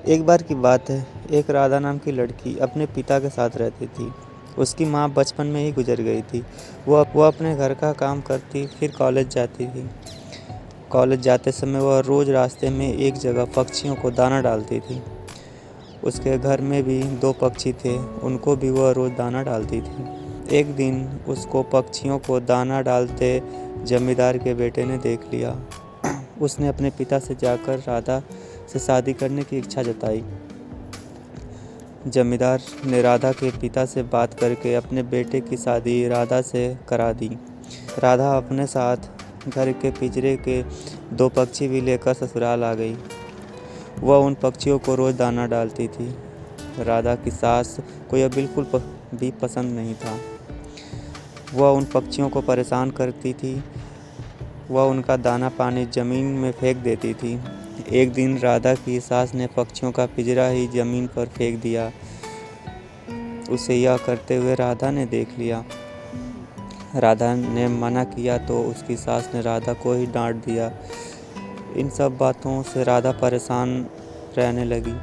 एक बार की बात है, एक राधा नाम की लड़की अपने पिता के साथ रहती थी। उसकी माँ बचपन में ही गुजर गई थी। वो अपने घर का काम करती, फिर कॉलेज जाती थी। कॉलेज जाते समय वह रोज़ रास्ते में एक जगह पक्षियों को दाना डालती थी। उसके घर में भी 2 पक्षी थे, उनको भी वह रोज़ दाना डालती थी। एक दिन उसको पक्षियों को दाना डालते जमींदार के बेटे ने देख लिया। उसने अपने पिता से जाकर राधा से शादी करने की इच्छा जताई। जमींदार ने राधा के पिता से बात करके अपने बेटे की शादी राधा से करा दी। राधा अपने साथ घर के पिंजरे के 2 पक्षी भी लेकर ससुराल आ गई। वह उन पक्षियों को रोज़ दाना डालती थी। राधा की सास को यह बिल्कुल भी पसंद नहीं था। वह उन पक्षियों को परेशान करती थी। वह उनका दाना पानी ज़मीन में फेंक देती थी। एक दिन राधा की सास ने पक्षियों का पिंजरा ही ज़मीन पर फेंक दिया। उसे यह करते हुए राधा ने देख लिया। राधा ने मना किया तो उसकी सास ने राधा को ही डांट दिया। इन सब बातों से राधा परेशान रहने लगी।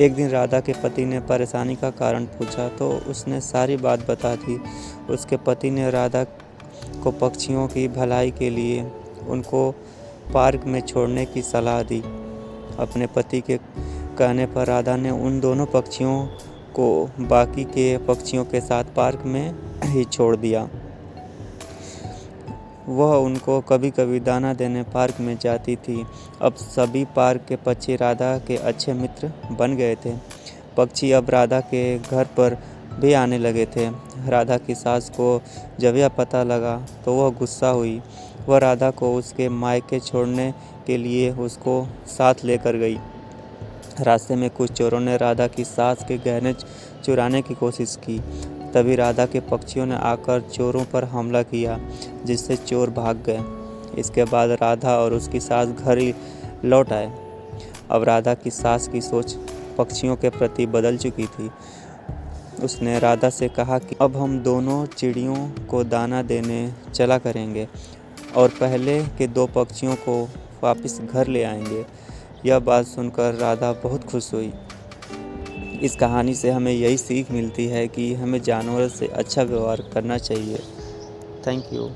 एक दिन राधा के पति ने परेशानी का कारण पूछा तो उसने सारी बात बता दी। उसके पति ने राधा को पक्षियों की भलाई के लिए उनको पार्क में छोड़ने की सलाह दी। अपने पति के कहने पर राधा ने उन दोनों पक्षियों को बाकी के पक्षियों के साथ पार्क में ही छोड़ दिया। वह उनको कभी कभी दाना देने पार्क में जाती थी। अब सभी पार्क के पक्षी राधा के अच्छे मित्र बन गए थे। पक्षी अब राधा के घर पर भी आने लगे थे। राधा की सास को जब यह पता लगा तो वह गुस्सा हुई। वह राधा को उसके मायके छोड़ने के लिए उसको साथ लेकर गई। रास्ते में कुछ चोरों ने राधा की सास के गहने चुराने की कोशिश की। तभी राधा के पक्षियों ने आकर चोरों पर हमला किया, जिससे चोर भाग गए। इसके बाद राधा और उसकी सास घर ही लौट आए। अब राधा की सास की सोच पक्षियों के प्रति बदल चुकी थी। उसने राधा से कहा कि अब हम दोनों चिड़ियों को दाना देने चला करेंगे और पहले के 2 पक्षियों को वापस घर ले आएंगे। यह बात सुनकर राधा बहुत खुश हुई। इस कहानी से हमें यही सीख मिलती है कि हमें जानवरों से अच्छा व्यवहार करना चाहिए। Thank you.